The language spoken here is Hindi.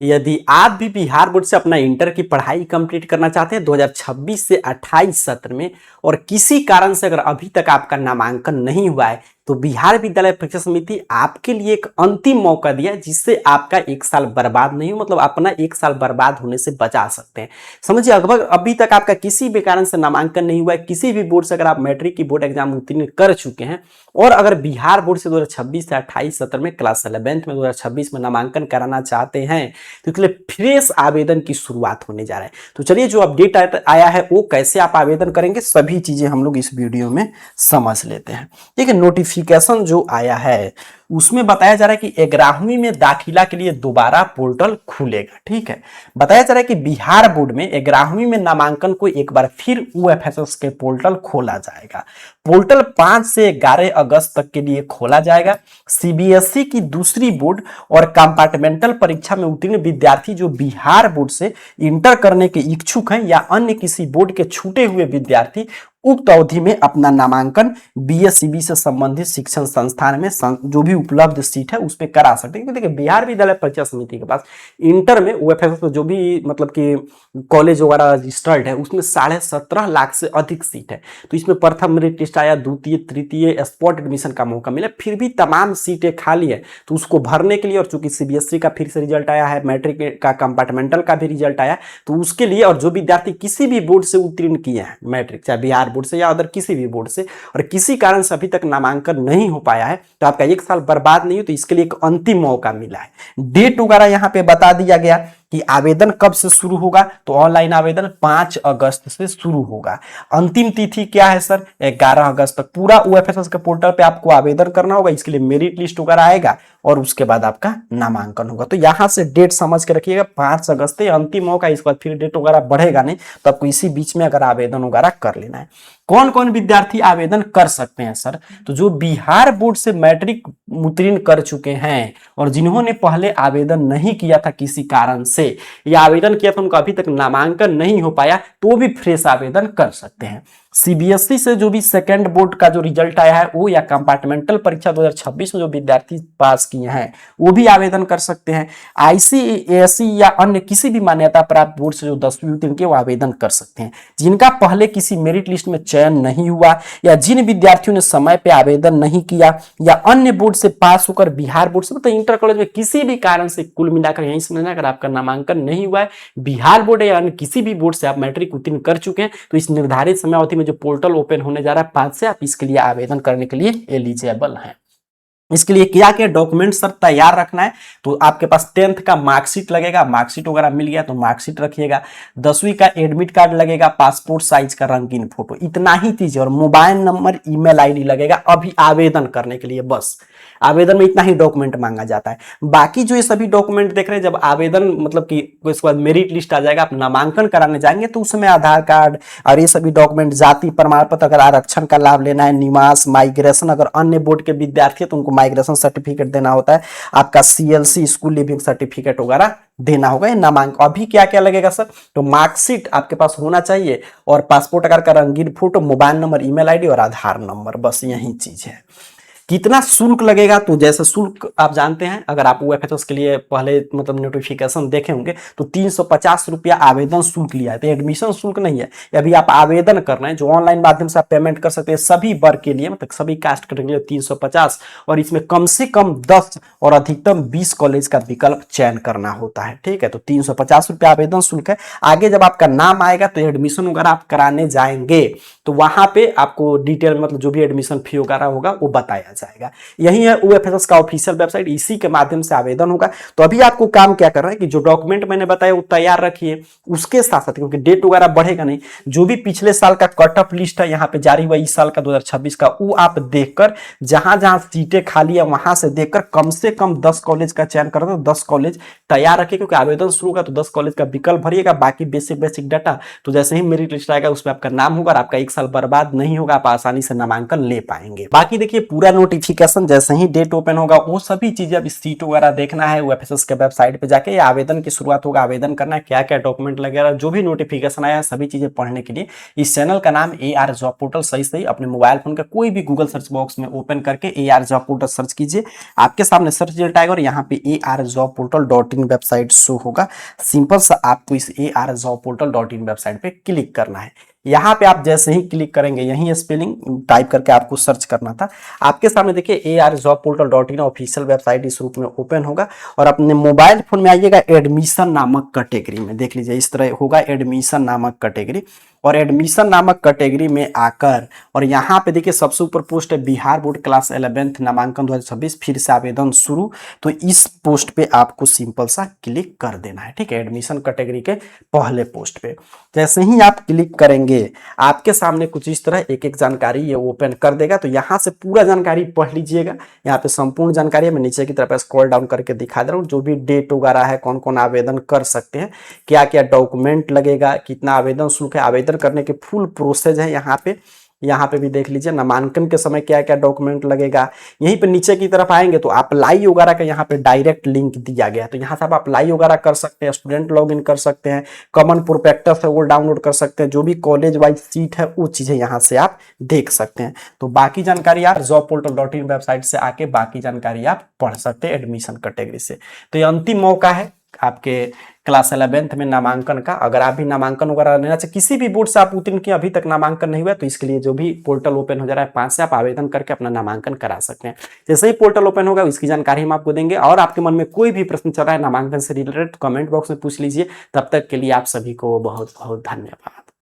यदि आप भी बिहार बोर्ड से अपना इंटर की पढ़ाई कंप्लीट करना चाहते हैं 2026 से 28 सत्र में, और किसी कारण से अगर अभी तक आपका नामांकन नहीं हुआ है, तो बिहार विद्यालय परीक्षा समिति आपके लिए एक अंतिम मौका दिया जिससे आपका एक साल बर्बाद नहीं हो, मतलब अपना एक साल बर्बाद होने से बचा सकते हैं। समझिए, लगभग अभी तक आपका किसी भी कारण से नामांकन नहीं हुआ है, किसी भी बोर्ड से अगर आप मैट्रिक की बोर्ड एग्जाम उत्तीर्ण कर चुके हैं और अगर बिहार बोर्ड से 2026 से 28 सत्र में क्लास 11th में 2026 में नामांकन कराना चाहते हैं, तो इसके लिए फ्रेश आवेदन की शुरुआत होने जा रहा है। तो चलिए, जो अपडेट आया है वो कैसे आप आवेदन करेंगे, सभी चीजें हम लोग इस वीडियो में समझ लेते हैं। ठीक है, नोटिफिकेशन जो आया है उसमें बताया जा रहा है कि 11वीं में दाखिला के लिए दोबारा पोर्टल खुलेगा। ठीक है, बताया जा रहा है कि बिहार बोर्ड में 11वीं में नामांकन को एक बार फिर यूएफएसएस के पोर्टल खोला जाएगा। पोर्टल 5 से 11 अगस्त तक के लिए खोला जाएगा। सीबीएसई की दूसरी बोर्ड और कंपार्टमेंटल परीक्षा में उत्तीर्ण विद्यार्थी जो बिहार बोर्ड से इंटर करने के इच्छुक हैं या अन्य किसी बोर्ड के छूटे हुए विद्यार्थी उक्त अवधि में अपना नामांकन बीएससीबी से संबंधित शिक्षण संस्थान में जो भी उपलब्ध सीट है उस पर करा सकते हैं। क्योंकि देखिए, बिहार विद्यालय परीक्षा समिति के पास इंटर में यूएफएसएस जो भी मतलब कि कॉलेज वगैरह रजिस्टर्ड है उसमें 17.5 लाख से अधिक सीट है। तो इसमें प्रथम मेरिट लिस्ट आया, द्वितीय तृतीय स्पॉट एडमिशन का मौका मिला, फिर भी तमाम सीटें खाली है। तो उसको भरने के लिए, और चूंकि सीबीएसई का फिर से रिजल्ट आया है, मैट्रिक का कंपार्टमेंटल का भी रिजल्ट आया, तो उसके लिए, और जो विद्यार्थी किसी भी बोर्ड से उत्तीर्ण किए हैं, मैट्रिक चाहे बिहार बोर्ड से या अदर किसी भी बोर्ड से, और किसी कारण से अभी तक नामांकन नहीं हो पाया है, तो आपका एक साल बर्बाद नहीं हो, तो इसके लिए एक अंतिम मौका मिला है। डेट वगैरह यहां पे बता दिया गया कि आवेदन कब से शुरू होगा, तो ऑनलाइन आवेदन 5 अगस्त से शुरू होगा। अंतिम तिथि क्या है सर? 11 अगस्त तक पूरा यूएफएसएस के पोर्टल पे आपको आवेदन करना होगा। इसके लिए मेरिट लिस्ट वगैरह आएगा और उसके बाद आपका नामांकन होगा। तो यहां से डेट समझ के रखिएगा, 5 अगस्त अंतिम मौका, इसके बाद फिर डेट वगैरह बढ़ेगा नहीं, तो आपको इसी बीच में अगर आवेदन वगैरह कर लेना है। कौन कौन विद्यार्थी आवेदन कर सकते हैं सर? तो जो बिहार बोर्ड से मैट्रिक उत्तीर्ण कर चुके हैं और जिन्होंने पहले आवेदन नहीं किया था किसी कारण से, या आवेदन किया था उनका अभी तक नामांकन नहीं हो पाया, तो भी फ्रेश आवेदन कर सकते हैं। सीबीएसई से जो भी सेकंड बोर्ड का जो रिजल्ट आया है वो, या कंपार्टमेंटल परीक्षा 2026 में जो विद्यार्थी पास किए हैं वो भी आवेदन कर सकते हैं। आईसीएसई या अन्य किसी भी मान्यता प्राप्त बोर्ड से जो 10वीं उत्तीर्ण के वो आवेदन कर सकते हैं। जिनका पहले किसी मेरिट लिस्ट में चयन नहीं हुआ, या जिन विद्यार्थियों ने समय पे आवेदन नहीं किया, या अन्य बोर्ड से पास होकर बिहार बोर्ड से, मतलब इंटर कॉलेज में किसी भी कारण से, कुल मिलाकर यही समझना, अगर आपका नामांकन नहीं हुआ है, बिहार बोर्ड या अन्य किसी भी बोर्ड से आप मैट्रिक उत्तीर्ण कर चुके हैं, तो इस निर्धारित समयावधि में जो पोर्टल ओपन होने जा रहा है 5 से, आप इसके लिए आवेदन करने के लिए एलिजिबल हैं। इसके लिए क्या क्या डॉक्यूमेंट सर तैयार रखना है? तो आपके पास 10th का मार्कशीट लगेगा, मार्कशीट वगैरह मिल गया तो मार्कशीट रखिएगा। 10वीं का एडमिट कार्ड लगेगा, पासपोर्ट साइज का रंगीन फोटो, इतना ही चीज, और मोबाइल नंबर, ईमेल आईडी लगेगा अभी आवेदन करने के लिए। बस आवेदन में इतना ही डॉक्यूमेंट मांगा जाता है। बाकी जो ये सभी डॉक्यूमेंट देख रहे हैं, जब आवेदन मतलब कि इसके बाद मेरिट लिस्ट आ जाएगा, आप नामांकन कराने जाएंगे तो उसमें आधार कार्ड और ये सभी डॉक्यूमेंट, जाति प्रमाण पत्र, अगर आरक्षण का लाभ लेना है, निवास, माइग्रेशन, अगर अन्य बोर्ड के विद्यार्थी है तो उनको माइग्रेशन सर्टिफिकेट देना होता है, आपका सीएलसी स्कूल लिविंग सर्टिफिकेट वगैरह देना होगा। नामांकन अभी क्या क्या लगेगा सर? तो मार्कशीट आपके पास होना चाहिए, और पासपोर्ट आकार का रंगीन photo, mobile number, email ID और आधार नंबर, बस यही चीज है। कितना शुल्क लगेगा? तो जैसे शुल्क आप जानते हैं, अगर आप यूएफएसएस के लिए पहले मतलब नोटिफिकेशन देखे होंगे तो 350 रुपया आवेदन शुल्क लिया है। तो एडमिशन शुल्क नहीं है, अभी आप आवेदन कर रहे हैं, जो ऑनलाइन माध्यम से आप पेमेंट कर सकते हैं सभी वर्ग के लिए, मतलब सभी कास्ट कैटेगरी के लिए 350, और इसमें कम से कम 10 और अधिकतम 20 कॉलेज का विकल्प चयन करना होता है। ठीक है, तो 350 रुपया आवेदन शुल्क है। आगे जब आपका नाम आएगा तो एडमिशन वगैरह आप कराने जाएंगे तो वहां पे आपको डिटेल मतलब जो भी एडमिशन फी वगैरह होगा वो बताया जाएगा। यही है यूएफएसएस का ऑफिशियल वेबसाइट, इसी के माध्यम से आवेदन होगा। तो अभी आपको काम क्या करना है कि जो डॉक्यूमेंट मैंने बताया वो तैयार रखिए, उसके साथ साथ, क्योंकि डेट वगैरह बढ़ेगा नहीं, जो भी पिछले साल का कट ऑफ लिस्ट है यहाँ पे जारी हुआ इस साल का 2026 का, वो आप देखकर जहां जहां सीटें खाली है वहां से देखकर कम से कम 10 कॉलेज का चयन करो, तो 10 कॉलेज तैयार रखिए, क्योंकि आवेदन शुरू होगा तो 10 कॉलेज का विकल्प भरिएगा। बाकी बेसिक डाटा तो जैसे ही मेरिट लिस्ट आएगा उसमें आपका नाम होगा और आपका एक साल बर्बाद नहीं होगा, आप आसानी से नामांकन ले पाएंगे। बाकी देखिए, पूरा नोटिस नोटिफिकेशन, जैसे ही डेट ओपन होगा वो सभी चीजें, अब सीट वगैरह देखना है यूएफएसएस के वेबसाइट पे जाके, या आवेदन की शुरुआत होगा, आवेदन करना है, क्या क्या डॉक्यूमेंट लगेगा, जो भी नोटिफिकेशन आया है सभी चीजें पढ़ने के लिए इस चैनल का नाम AR जॉब पोर्टल, सही सही अपने मोबाइल फोन का कोई भी गूगल सर्च बॉक्स में ओपन करके AR जॉब पोर्टल सर्च कीजिए, आपके सामने सर्च रिजल्ट आएगा और यहाँ पे arjobportal.in वेबसाइट शो होगा। सिंपल सा आपको इस arjobportal.in वेबसाइट पे क्लिक करना है। यहाँ पे आप जैसे ही क्लिक करेंगे, यही स्पेलिंग टाइप करके आपको सर्च करना था, आपके सामने देखिए arjobportal.in ऑफिशियल वेबसाइट इस रूप में ओपन होगा और अपने मोबाइल फोन में आइएगा एडमिशन नामक कैटेगरी में, देख लीजिए इस तरह होगा एडमिशन नामक कैटेगरी, और एडमिशन नामक कैटेगरी में आकर और यहाँ पे देखिए सबसे ऊपर पोस्ट है बिहार बोर्ड क्लास 11th नामांकन 2026 फिर से आवेदन शुरू, तो इस पोस्ट पे आपको सिंपल सा क्लिक कर देना है, ठीक है, एडमिशन कैटेगरी के पहले पोस्ट पे। जैसे ही आप क्लिक करेंगे आपके सामने कुछ इस तरह एक एक जानकारी ये ओपन कर देगा, तो यहाँ से पूरा जानकारी पढ़ लीजिएगा, यहाँ पे संपूर्ण जानकारी है, मैं नीचे की तरफ स्क्रॉल डाउन करके दिखा दे रहा हूँ, जो भी डेट वगैरह है, कौन कौन आवेदन कर सकते हैं, क्या क्या डॉक्यूमेंट लगेगा, कितना आवेदन शुल्क है, आवेदन करने के फुल प्रोसेस है यहाँ पे भी देख लीजिए, नामांकन के समय क्या क्या डॉक्यूमेंट लगेगा। यहीं पे नीचे की तरफ आएंगे तो अप्लाई वगैरह का यहाँ पे डायरेक्ट लिंक दिया गया है, तो यहाँ से आप अप्लाई वगैरह कर सकते हैं, स्टूडेंट लॉग इन कर सकते हैं, कॉमन प्रोस्पेक्टस है वो डाउनलोड कर सकते हैं, जो भी कॉलेज वाइज सीट है वो चीजें यहाँ से आप देख सकते हैं। तो बाकी जानकारी आप jobportal.in वेबसाइट से आके बाकी जानकारी आप पढ़ सकते हैं एडमिशन कैटेगरी से। तो ये अंतिम मौका है आपके क्लास 11th में नामांकन का। अगर आप भी नामांकन वगैरह लेना चाहिए, किसी भी बोर्ड से आप उत्तीर्ण किए अभी तक नामांकन नहीं हुआ, तो इसके लिए जो भी पोर्टल ओपन हो जा रहा है 5 से आप आवेदन करके अपना नामांकन करा सकते हैं। जैसे ही पोर्टल ओपन होगा इसकी जानकारी हम आपको देंगे, और आपके मन में कोई भी प्रश्न चल रहा है नामांकन से रिलेटेड कमेंट बॉक्स में पूछ लीजिए। तब तक के लिए आप सभी को बहुत बहुत धन्यवाद।